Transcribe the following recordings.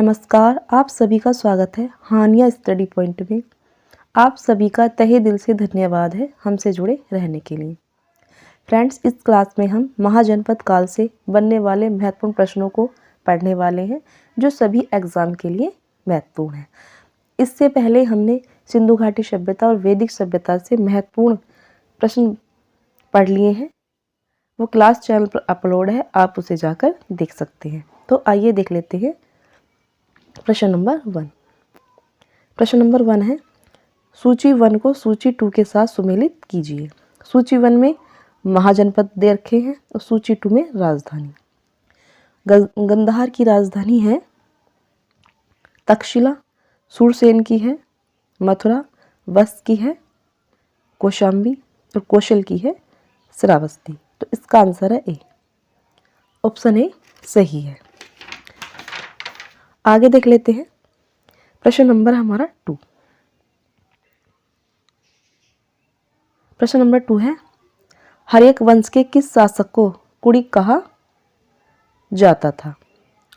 नमस्कार, आप सभी का स्वागत है हानिया स्टडी पॉइंट में। आप सभी का तहे दिल से धन्यवाद है हमसे जुड़े रहने के लिए। फ्रेंड्स, इस क्लास में हम महाजनपद काल से बनने वाले महत्वपूर्ण प्रश्नों को पढ़ने वाले हैं जो सभी एग्जाम के लिए महत्वपूर्ण हैं। इससे पहले हमने सिंधु घाटी सभ्यता और वैदिक सभ्यता से महत्वपूर्ण प्रश्न पढ़ लिए हैं। वो क्लास चैनल पर अपलोड है, आप उसे जाकर देख सकते हैं। तो आइए देख लेते हैं प्रश्न नंबर 1। प्रश्न नंबर 1 है, सूची 1 को सूची 2 के साथ सुमेलित कीजिए। सूची 1 में महाजनपद दे रखे हैं और सूची 2 में राजधानी। गंधार की राजधानी है तक्षशिला, सूरसेन की है मथुरा, वत्स की है कौशाम्बी और कौशल की है श्रावस्ती। तो इसका आंसर है ए, ऑप्शन ए सही है। आगे देख लेते हैं प्रश्न नंबर हमारा 2। प्रश्न नंबर 2 है, हर्यक वंश के किस शासक को कुड़ी कहा जाता था?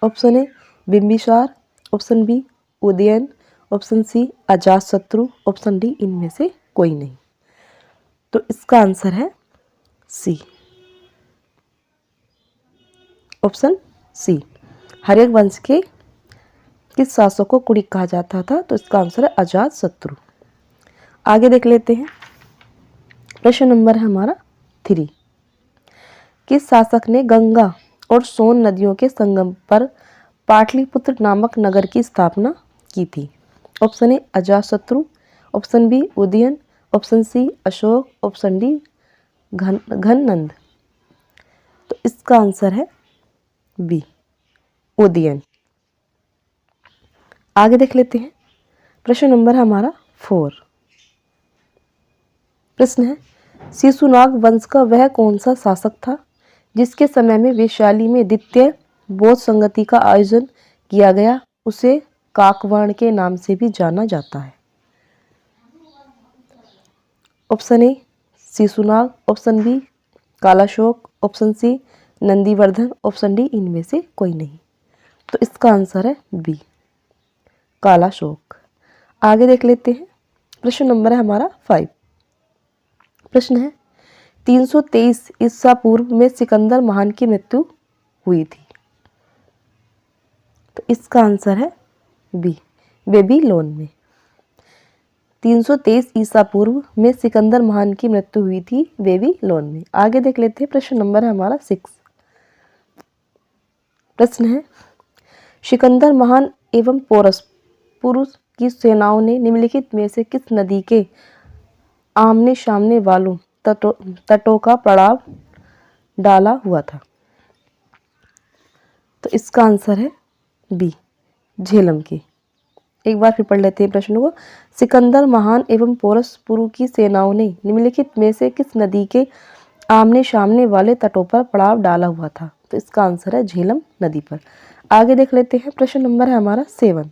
Option A Bimbisara, option B Udayan, option C Ajatashatru, option D इनमें से कोई नहीं। तो इसका आंसर है सी, ऑप्शन सी। हर्यक वंश के किस शासक को कुड़ी कहा जाता था? तो इसका आंसर है अजातशत्रु। आगे देख लेते हैं प्रश्न नंबर है हमारा 3। किस शासक ने गंगा और सोन नदियों के संगम पर पाटलिपुत्र नामक नगर की स्थापना की थी? Option A Ajatashatru, option B Udayan, option C Ashok, option D Ghananand. तो इसका आंसर है बी उदयन। आगे देख लेते हैं प्रश्न नंबर हमारा 4। प्रश्न है, शिशुनाग वंश का वह कौन सा शासक था जिसके समय में वैशाली में द्वितीय बौद्ध संगति का आयोजन किया गया? उसे काकवाण के नाम से भी जाना जाता है। Option A Shishunaga, option B Kalashoka, option C Nandivardhana, option D इनमें से कोई नहीं। तो इसका आंसर है बी कालाशोक। आगे देख लेते हैं प्रश्न नंबर है हमारा 5। प्रश्न है, 323 ईसा पूर्व में सिकंदर महान की मृत्यु हुई थी। तो इसका आंसर है बी बेबीलोन में। 323 ईसा पूर्व में सिकंदर महान की मृत्यु हुई थी बेबीलोन में। आगे देख लेते हैं प्रश्न नंबर है हमारा 6। प्रश्न है, सिकंदर महान एवं पोरस पुरुष की सेनाओं ने निम्नलिखित में से किस नदी के आमने सामने वालों तटों का पड़ाव डाला हुआ था? तो इसका आंसर है बी झेलम की। एक बार फिर पढ़ लेते हैं प्रश्न को। सिकंदर महान एवं पोरस पुरु की सेनाओं ने निम्नलिखित में से किस नदी के आमने सामने वाले तटों पर पड़ाव डाला हुआ था? तो इसका आंसर है झेलम नदी पर। आगे देख लेते हैं प्रश्न नंबर है हमारा 7।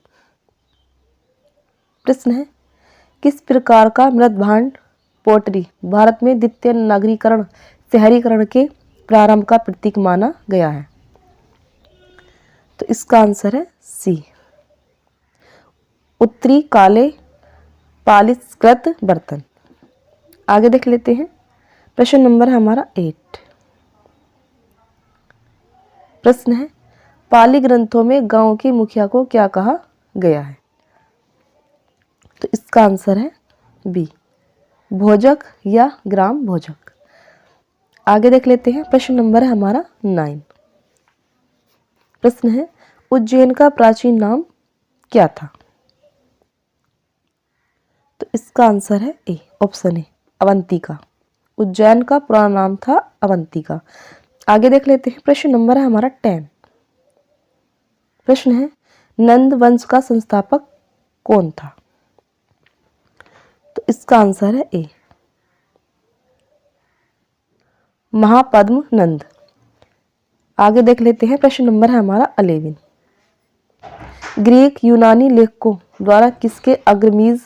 प्रश्न है, किस प्रकार का मृत भांड पोटरी भारत में द्वितीय नगरीकरण शहरीकरण के प्रारंभ का प्रतीक माना गया है? तो इसका आंसर है सी उत्तरी काले पालिशकृत बर्तन। आगे देख लेते हैं प्रश्न नंबर है हमारा 8। प्रश्न है, पाली ग्रंथों में गांव के मुखिया को क्या कहा गया है? तो इसका आंसर है बी भोजक या ग्राम भोजक। आगे देख लेते हैं प्रश्न नंबर है हमारा 9। प्रश्न है, उज्जैन का प्राचीन नाम क्या था? तो इसका आंसर है ए, ऑप्शन ए अवंतिका। उज्जैन का पुराना नाम था अवंतिका। आगे देख लेते हैं प्रश्न नंबर है हमारा 10। प्रश्न है, नंद वंश का संस्थापक कौन था? तो इसका आंसर है ए महापद्म नंद। आगे देख लेते हैं प्रश्न नंबर है हमारा 11। ग्रीक यूनानी लेखकों द्वारा किसके अग्रमीज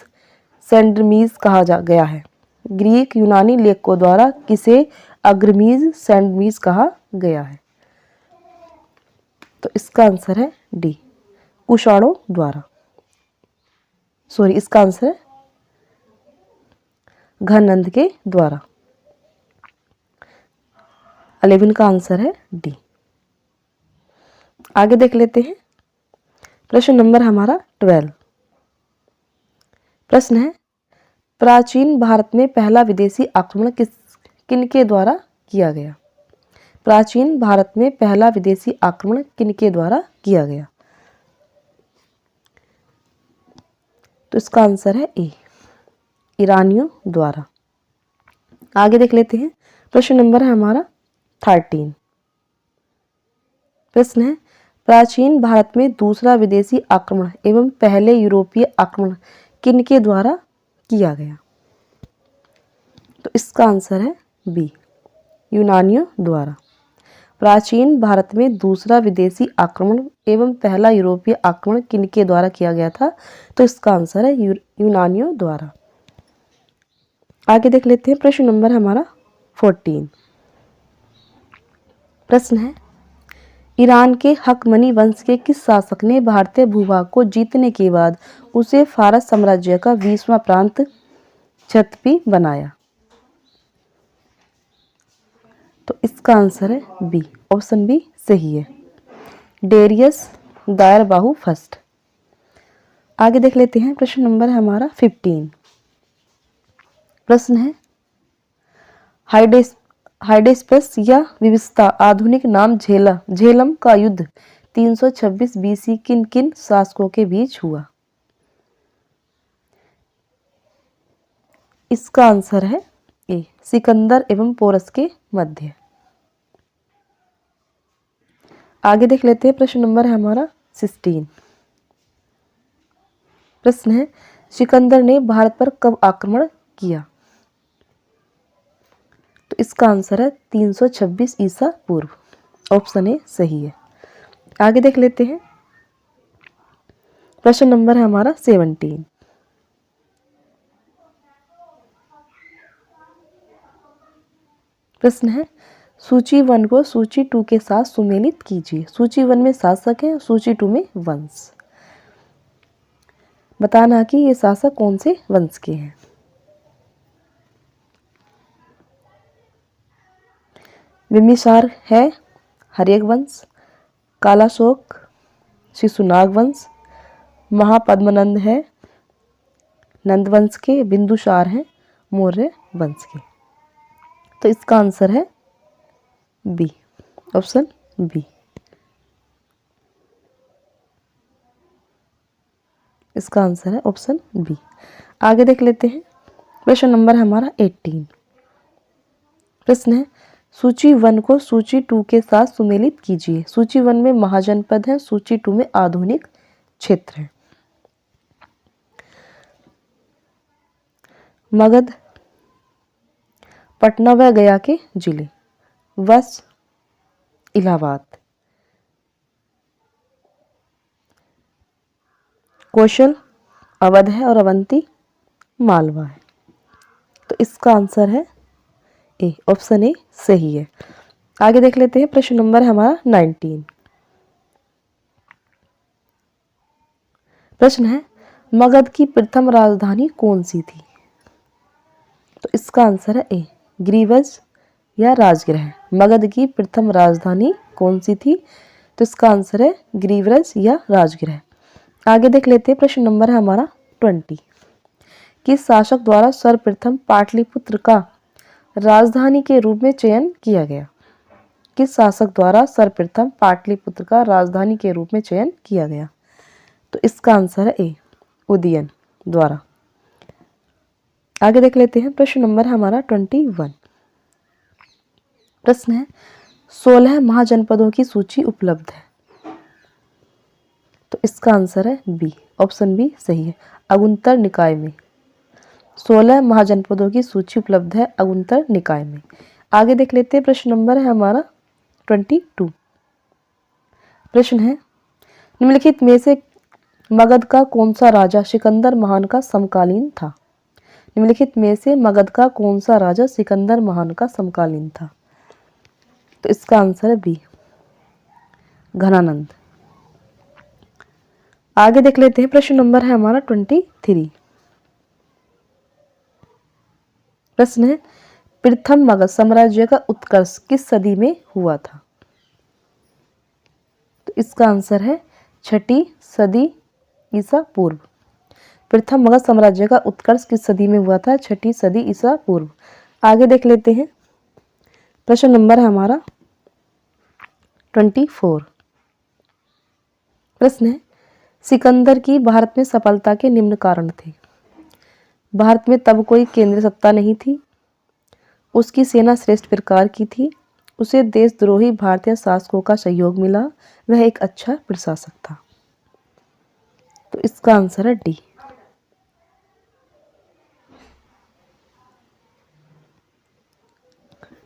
सेंड्रमीज कहा गया है? ग्रीक यूनानी लेखकों द्वारा किसे अग्रमीज सेंड्रमीज कहा गया है? तो इसका आंसर है डी कुषाणों द्वारा। सॉरी, इसका आंसर है घननंद के द्वारा। 11 का आंसर है डी। आगे देख लेते हैं प्रश्न नंबर हमारा 12। प्रश्न है, प्राचीन भारत में पहला विदेशी आक्रमण किनके द्वारा किया गया? प्राचीन भारत में पहला विदेशी आक्रमण किनके द्वारा किया गया? तो इसका आंसर है ए, ईरानियों द्वारा। आगे देख लेते हैं प्रश्न नंबर है हमारा 13। प्रश्न है, प्राचीन भारत में दूसरा विदेशी आक्रमण एवं पहले यूरोपीय आक्रमण किनके द्वारा किया गया? तो इसका आंसर है बी, यूनानियों द्वारा। प्राचीन भारत में दूसरा विदेशी आक्रमण एवं पहला यूरोपीय आक्रमण किनके द्वारा किया गया था? तो इसका आंसर है यूनानियों द्वारा। आगे देख लेते हैं प्रश्न नंबर हमारा 14। प्रश्न है, ईरान के हकमनी वंश के किस शासक ने भारतीय भूभाग को जीतने के बाद उसे फारस साम्राज्य का 20वां प्रांत क्षत्रपी बनाया? तो इसका आंसर है बी, ऑप्शन बी सही है, डेरियस दायरबाहु फर्स्ट। आगे देख लेते हैं प्रश्न नंबर हमारा 15। प्रश्न है, हाइडेस्पस या विविस्ता आधुनिक नाम झेलम का युद्ध 326 बीसी किन किन शासकों के बीच हुआ? इसका आंसर है ए, सिकंदर एवं पोरस के मध्य। आगे देख लेते हैं प्रश्न नंबर है हमारा 16। प्रश्न है, सिकंदर ने भारत पर कब आक्रमण किया? तो इसका आंसर है 326 ईसा पूर्व, ऑप्शन ए सही है। आगे देख लेते हैं प्रश्न नंबर है हमारा 17। प्रश्न है, सूची 1 को सूची 2 के साथ सुमेलित कीजिए। सूची 1 में शासक है, सूची 2 में वंश। बताना कि ये शासक कौन से वंश के हैं। बिम्बिसार है हर्यक वंश, कालाशोक शिशुनाग वंश, महापद्मनंद है नंद वंश के, बिंदुसार है मौर्य वंश के। तो इसका आंसर है बी, ऑप्शन बी। इसका आंसर है ऑप्शन बी। आगे देख लेते हैं प्रश्न नंबर हमारा 18। प्रश्न है, सूची 1 को सूची 2 के साथ सुमेलित कीजिए। सूची 1 में महाजनपद है, सूची 2 में आधुनिक क्षेत्र है। मगध, पटना व गया के जिले, वश इलाहाबाद, कौशल अवध है और अवंती मालवा है। तो इसका आंसर है ए, ऑप्शन ए सही है। आगे देख लेते हैं प्रश्न नंबर हमारा 19। प्रश्न है, मगध की प्रथम राजधानी कौन सी थी? तो इसका आंसर है ए, ग्रीवज या राजगृह। मगध की प्रथम राजधानी कौन सी थी? तो इसका आंसर है ग्रीवज या राजगृह। आगे देख लेते हैं प्रश्न नंबर है हमारा 20। किस शासक द्वारा सर्वप्रथम पाटलिपुत्र का राजधानी के रूप में चयन किया गया? किस शासक द्वारा सर्वप्रथम पाटलिपुत्र का राजधानी के रूप में चयन किया गया? तो इसका आंसर है ए, उदयन द्वारा। आगे देख लेते हैं प्रश्न नंबर हमारा 21। प्रश्न है, 16 महाजनपदों की सूची उपलब्ध है। तो इसका आंसर है बी, ऑप्शन बी सही है, अगुंतर निकाय में। 16 महाजनपदों की सूची उपलब्ध है अगुंतर निकाय में। आगे देख लेते हैं प्रश्न नंबर है हमारा 22। प्रश्न है, निम्नलिखित में से मगध का कौन सा राजा सिकंदर महान का समकालीन था? निम्नलिखित में से मगध का कौन सा राजा सिकंदर महान का समकालीन था? तो इसका आंसर है बी, घनानंद। आगे देख लेते हैं, प्रश्न नंबर है हमारा 23। प्रश्न है, प्रथम मगध साम्राज्य का उत्कर्ष किस सदी में हुआ था? तो इसका आंसर है 6ठी सदी ईसा पूर्व। प्रथम मगध साम्राज्य का उत्कर्ष किस सदी में हुआ था? 6ठी सदी ईसा पूर्व। आगे देख लेते हैं, प्रश्न नंबर है हमारा 24। प्रश्न है, सिकंदर की भारत में सफलता के निम्न कारण थे। भारत में तब कोई केंद्रीय सत्ता नहीं थी, उसकी सेना श्रेष्ठ प्रकार की थी, उसे देशद्रोही भारतीय शासकों का सहयोग मिला, वह एक अच्छा प्रशासक था। तो इसका आंसर है डी।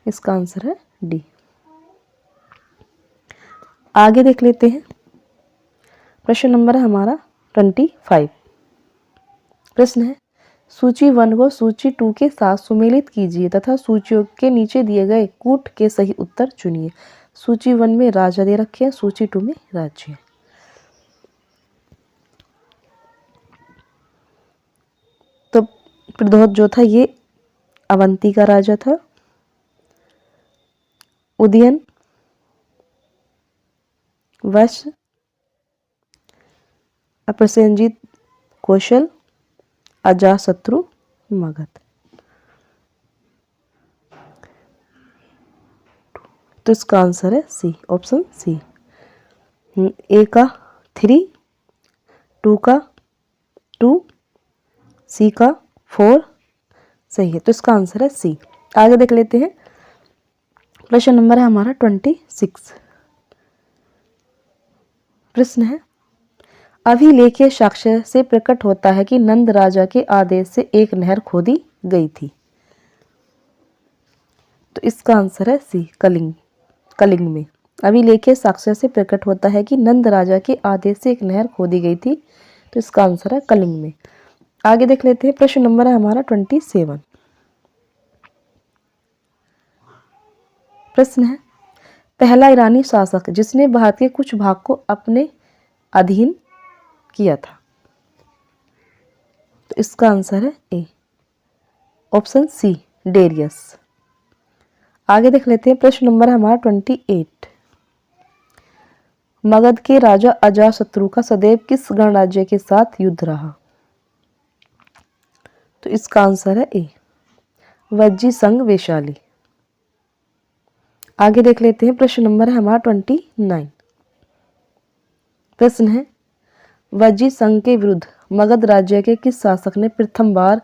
इसका आंसर है डी। आगे देख लेते हैं, प्रश्न नंबर है हमारा 25। प्रश्न है, सूची 1 को सूची 2 के साथ सुमेलित कीजिए तथा सूचियों के नीचे दिए गए कूट के सही उत्तर चुनिए। सूची 1 में राजा दे रखे हैं, सूची 2 में राज्य। तो प्रद्योत जो था ये अवंती का राजा था, उदयन, वश, प्रसेनजीत कौशल, अजातशत्रु मगध। तो इसका आंसर है सी, ऑप्शन सी। ए का 3, 2 का 2, सी का 4 सही है। तो इसका आंसर है सी। आगे देख लेते हैं, प्रश्न नंबर है हमारा 26। प्रश्न है, अभिलेखीय साक्ष्य से प्रकट होता है कि नंद राजा के आदेश से एक नहर खोदी गई थी। तो इसका आंसर है सी, कलिंग में। अभिलेखीय साक्ष्य से प्रकट होता है कि नंद राजा के आदेश से एक नहर खोदी गई थी। तो इसका आंसर है कलिंग में। आगे देख लेते हैं, प्रश्न नंबर है हमारा 27। प्रश्न है, पहला ईरानी शासक जिसने भारत के कुछ भाग को अपने अधीन किया था। तो इसका आंसर है ए, ऑप्शन सी, डेरियस। आगे देख लेते हैं, प्रश्न नंबर है हमारा 28। मगध के राजा अजातशत्रु का सदैव किस गणराज्य के साथ युद्ध रहा? तो इसका आंसर है ए, वज्जी संघ वैशाली। आगे देख लेते हैं, प्रश्न नंबर है हमारा 29। प्रश्न है, वज्जी संघ के विरुद्ध मगध राज्य के किस शासक ने प्रथम बार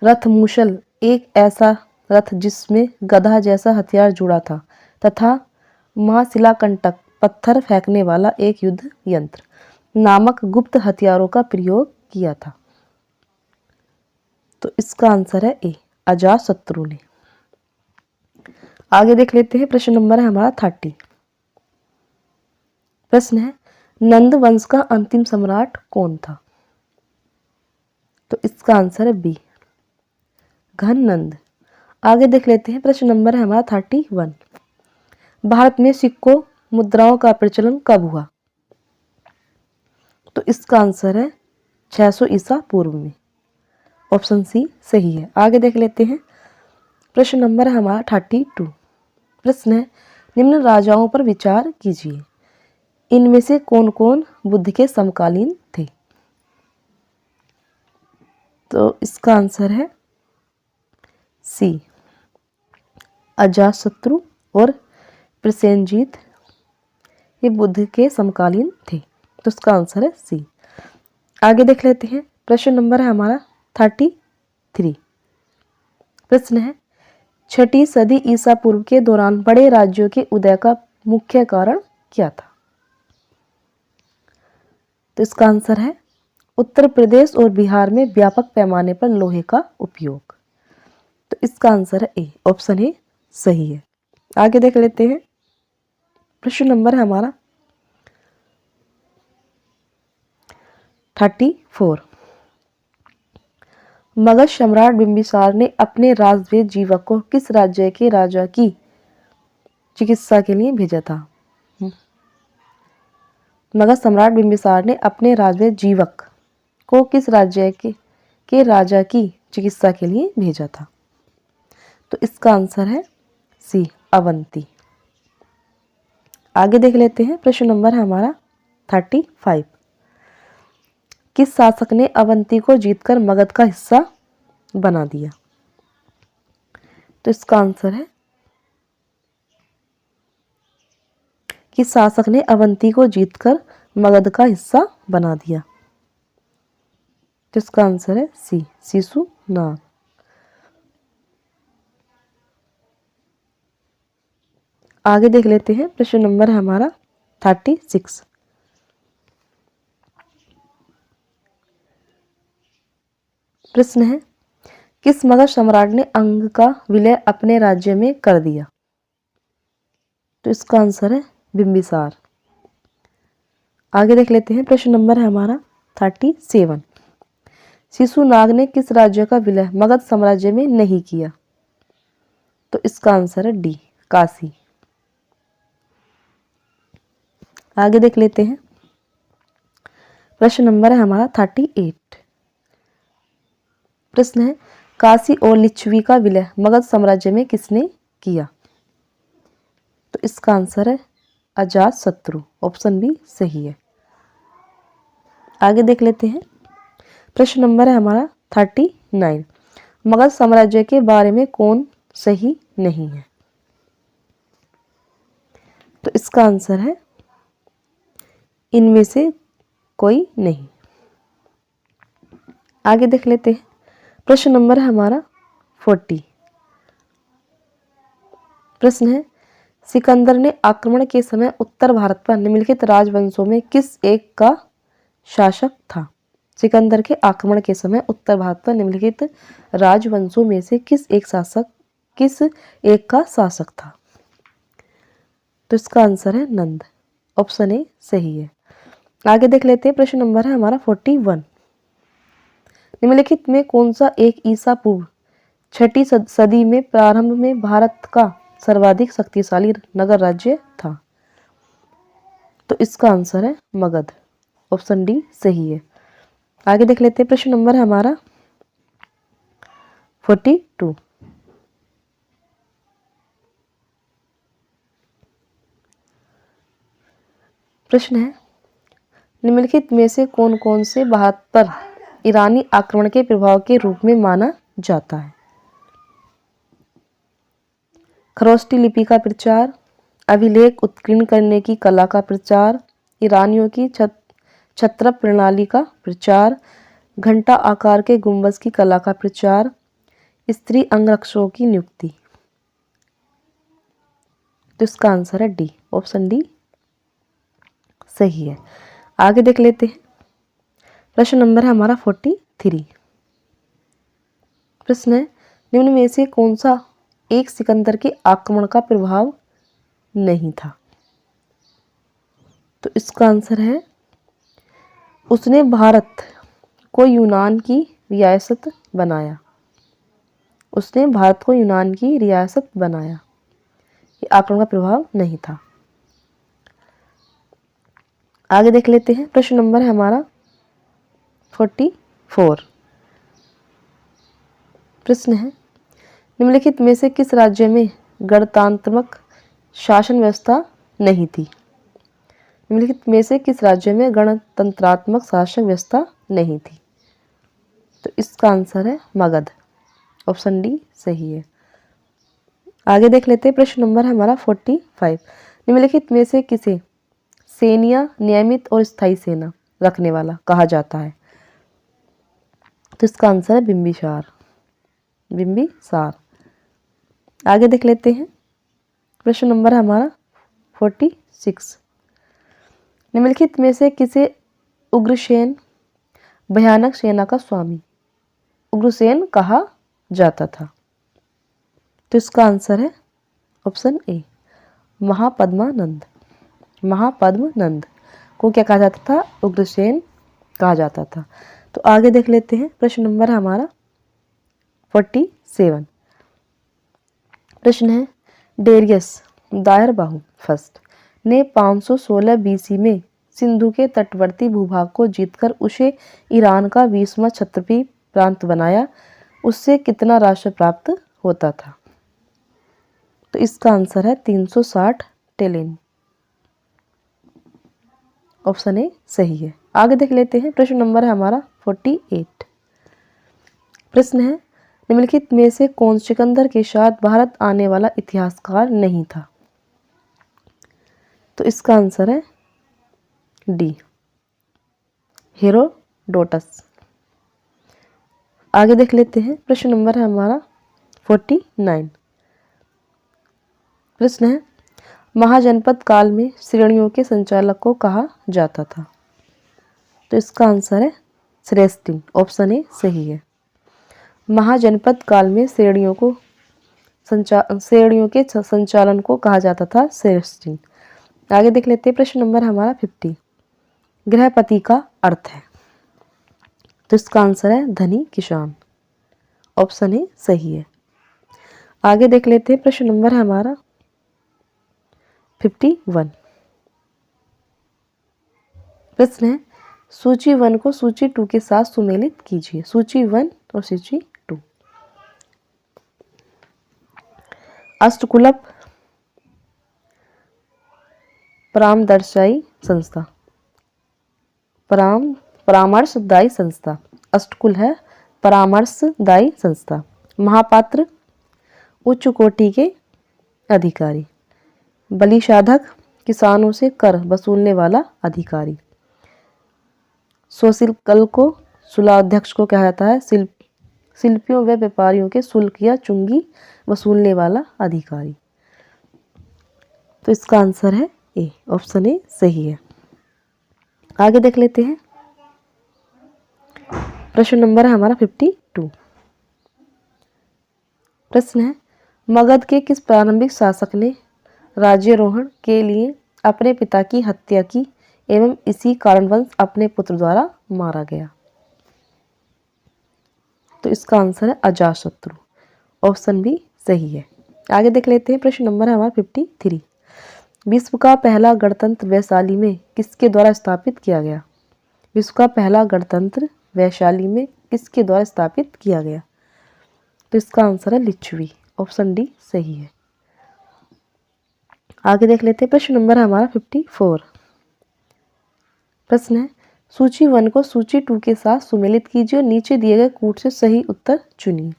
रथमूसल, एक ऐसा रथ जिसमें गधा जैसा हथियार जुड़ा था, तथा महाशिलाकंटक, पत्थर फेंकने वाला एक युद्ध यंत्र नामक गुप्त हथियारों का प्रयोग किया था? तो इसका आंसर है ए, अजातशत्रु ने। आगे देख लेते हैं, प्रश्न नंबर है हमारा 30। प्रश्न है, नंद वंश का अंतिम सम्राट कौन था? तो इसका आंसर है बी, घननंद। आगे देख लेते हैं, प्रश्न नंबर है हमारा 31। भारत में सिक्कों मुद्राओं का प्रचलन कब हुआ? तो इसका आंसर है 600 ईसा पूर्व में, ऑप्शन सी सही है। आगे देख लेते हैं, प्रश्न नंबर है हमारा 32। प्रश्न है, निम्न राजाओं पर विचार कीजिए, इनमें से कौन कौन बुद्ध के समकालीन थे? तो इसका आंसर है सी, अजातशत्रु और प्रसेनजीत, ये बुद्ध के समकालीन थे। तो इसका आंसर है सी। आगे देख लेते हैं, प्रश्न नंबर है हमारा 33। प्रश्न है, 6ठी सदी ईसा पूर्व के दौरान बड़े राज्यों के उदय का मुख्य कारण क्या था? तो इसका आंसर है उत्तर प्रदेश और बिहार में व्यापक पैमाने पर लोहे का उपयोग। तो इसका आंसर है ए, ऑप्शन ए सही है। आगे देख लेते हैं, प्रश्न नंबर है हमारा 34। मगध सम्राट बिंबिसार ने अपने राजवेद जीवक को किस राज्य के राजा की चिकित्सा के लिए भेजा था? मगध सम्राट बिंबिसार ने अपने राज में जीवक को किस राज्य के राजा की चिकित्सा के लिए भेजा था? तो इसका आंसर है सी, अवंती। आगे देख लेते हैं, प्रश्न नंबर है हमारा 35। किस शासक ने अवंती को जीतकर मगध का हिस्सा बना दिया? तो इसका आंसर है, किस शासक ने अवंती को जीतकर मगध का हिस्सा बना दिया? तो इसका आंसर है सी, शिशुनाग। आगे देख लेते हैं, प्रश्न नंबर है हमारा 36। प्रश्न है, किस मगध सम्राट ने अंग का विलय अपने राज्य में कर दिया? तो इसका आंसर है बिंबिसार। आगे देख लेते हैं, प्रश्न नंबर है हमारा 37। शिशुनाग ने किस राज्य का विलय मगध साम्राज्य में नहीं किया? तो इसका आंसर है डी, काशी। आगे देख लेते हैं, प्रश्न नंबर है हमारा 38। प्रश्न है, काशी और लिच्छवी का विलय मगध साम्राज्य में किसने किया? तो इसका आंसर है अजातशत्रु, ऑप्शन बी सही है। आगे देख लेते हैं, प्रश्न नंबर है हमारा 39। मगध साम्राज्य के बारे में कौन सही नहीं है? तो इसका आंसर है इनमें से कोई नहीं। आगे देख लेते हैं, प्रश्न नंबर है हमारा 40। प्रश्न है, सिकंदर ने आक्रमण के समय उत्तर भारत पर निम्नलिखित राजवंशों में किस एक का शासक था? सिकंदर के आक्रमण के समय उत्तर भारत पर निम्नलिखित राजवंशों में से किस एक का शासक था? तो इसका आंसर है नंद, ऑप्शन ए सही है। आगे देख लेते हैं, प्रश्न नंबर है हमारा 41। निम्नलिखित में कौन सा एक ईसा पूर्व 6ठी सदी में प्रारंभ में भारत का सर्वाधिक शक्तिशाली नगर राज्य था? तो इसका आंसर है मगध, ऑप्शन डी सही है। आगे देख लेते हैं, प्रश्न नंबर है हमारा 42। प्रश्न है, निम्नलिखित में से कौन कौन से भारत पर ईरानी आक्रमण के प्रभाव के रूप में माना जाता है? खरोष्टी लिपि का प्रचार, अभिलेख उत्कीर्ण करने की कला का प्रचार, ईरानियों की छत्र प्रणाली का प्रचार, घंटा आकार के गुंबज की कला का प्रचार, स्त्री अंगरक्षकों की नियुक्ति। तो इसका आंसर है डी, ऑप्शन डी सही है। आगे देख लेते हैं, प्रश्न नंबर है हमारा 43। प्रश्न है, निम्न में से कौन सा एक सिकंदर के आक्रमण का प्रभाव नहीं था? तो इसका आंसर है, उसने भारत को यूनान की रियासत बनाया। उसने भारत को यूनान की रियासत बनाया, ये आक्रमण का प्रभाव नहीं था। आगे देख लेते हैं, प्रश्न नंबर है हमारा 44। प्रश्न है, निम्नलिखित में से किस राज्य में गणतंत्रात्मक शासन व्यवस्था नहीं थी? निम्नलिखित में से किस राज्य में गणतंत्रात्मक शासन व्यवस्था नहीं थी? तो इसका आंसर है मगध, ऑप्शन डी सही है। आगे देख लेते हैं, प्रश्न नंबर है हमारा 45। निम्नलिखित में से किसे सेनिया नियमित और स्थायी सेना रखने वाला कहा जाता है? तो इसका आंसर है बिंबिसार। आगे देख लेते हैं, प्रश्न नंबर है हमारा 46। निम्नलिखित में से किसे उग्रसेन भयानक सेना का स्वामी उग्रसेन कहा जाता था? तो इसका आंसर है ऑप्शन ए, महापद्मानंद। महापद्मानंद को क्या कहा जाता था? उग्रसेन कहा जाता था। तो आगे देख लेते हैं, प्रश्न नंबर है हमारा 47। प्रश्न है, डेरियस दायर बाहु फर्स्ट ने 516 BC में सिंधु के तटवर्ती भूभाग को जीतकर उसे ईरान का 20वां क्षत्रिय प्रांत बनाया, उससे कितना राष्ट्र प्राप्त होता था? तो इसका आंसर है 360 टेलिन। ऑप्शन ए सही है। आगे देख लेते हैं। प्रश्न नंबर है हमारा 48। प्रश्न है, निम्नलिखित में से कौन सिकंदर के साथ भारत आने वाला इतिहासकार नहीं था? तो इसका आंसर है डी, हेरोडोटस। आगे देख लेते हैं। प्रश्न नंबर है हमारा 49। प्रश्न है, महाजनपद काल में श्रेणियों के संचालक को कहा जाता था? तो इसका आंसर है श्रेष्ठी। ऑप्शन ए सही है। महाजनपद काल में श्रेणियों के संचालन को कहा जाता था श्रेष्ठी। आगे देख लेते हैं। प्रश्न नंबर हमारा 50। गृहपति का अर्थ है? तो इसका आंसर है धनी किसान। ऑप्शन ए सही है। आगे देख लेते हैं। प्रश्न नंबर है हमारा 51। प्रश्न है, सूची 1 को सूची 2 के साथ सुमेलित कीजिए। सूची 1 और सूची 2। अष्टकुलप परामर्शदायी संस्था, परामर्शदायी संस्था। अष्टकुल है परामर्शदायी संस्था। महापात्र उच्च कोटि के अधिकारी। बलिसाधक किसानों से कर वसूलने वाला अधिकारी। सोशिकल को सुलाध्यक्ष को कहा जाता है शिल्पियों व व्यापारियों के शुल्क या चुंगी वसूलने वाला अधिकारी। तो इसका आंसर है ए। ऑप्शन ए सही है। आगे देख लेते हैं। प्रश्न नंबर है हमारा 52। प्रश्न है, मगध के किस प्रारंभिक शासक ने राज्यारोहण के लिए अपने पिता की हत्या की एवं इसी कारणवश अपने पुत्र द्वारा मारा गया? तो इसका आंसर है अजातशत्रु। ऑप्शन बी सही है। आगे देख लेते हैं। प्रश्न नंबर है हमारा 53। विश्व का पहला गणतंत्र वैशाली में किसके द्वारा स्थापित किया गया? विश्व का पहला गणतंत्र वैशाली में किसके द्वारा स्थापित किया गया? तो इसका आंसर है लिच्छवी। ऑप्शन डी सही है। आगे देख लेते हैं। प्रश्न नंबर है हमारा 54। प्रश्न है, सूची 1 को सूची 2 के साथ सुमेलित कीजिए और नीचे दिए गए कूट से सही उत्तर चुनिए।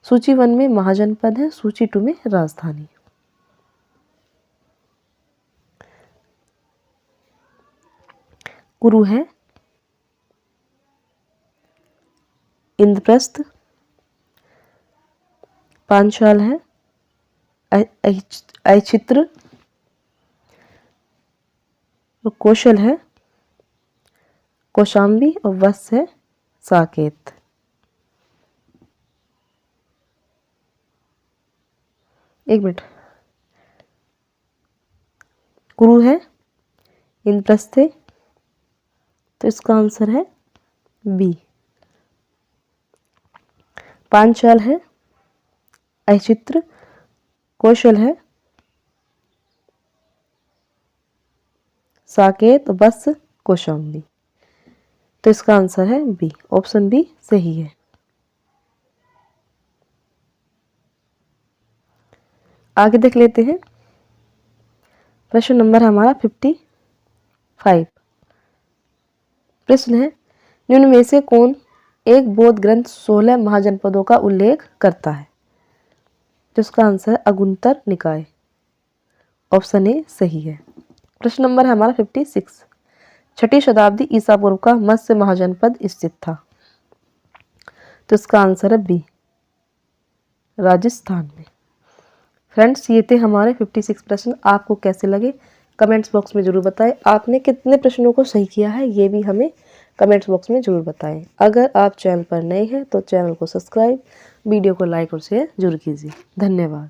सूची 1 में महाजनपद है, सूची 2 में राजधानी। कुरु है, इंद्रप्रस्थ, पांचाल है, ऐच्छित्र, कौशल है, कौशाम्बी और वत्स है साकेत। एक मिनट। कुरु है, इंद्रप्रस्थ है, तो इसका आंसर है बी। पांचाल है, ऐच्छित्र, कौशल है, साकेत, वत्स, कौशाम्बी। तो इसका आंसर है बी। ऑप्शन बी सही है। आगे देख लेते हैं। प्रश्न नंबर हमारा 55। प्रश्न है, निम्न में से कौन एक बौद्ध ग्रंथ 16 महाजनपदों का उल्लेख करता है? तो इसका आंसर है अगुंतर निकाय। ऑप्शन ए सही है। प्रश्न नंबर है हमारा 56। 6ठी शताब्दी ईसा पूर्व का मत्स्य महाजनपद स्थित था? तो इसका आंसर है बी, राजस्थान में। फ्रेंड्स, ये थे हमारे 56 प्रश्न। आपको कैसे लगे कमेंट्स बॉक्स में ज़रूर बताएं। आपने कितने प्रश्नों को सही किया है ये भी हमें कमेंट्स बॉक्स में ज़रूर बताएं। अगर आप चैनल पर नए हैं तो चैनल को सब्सक्राइब, वीडियो को लाइक और शेयर जरूर कीजिए। धन्यवाद।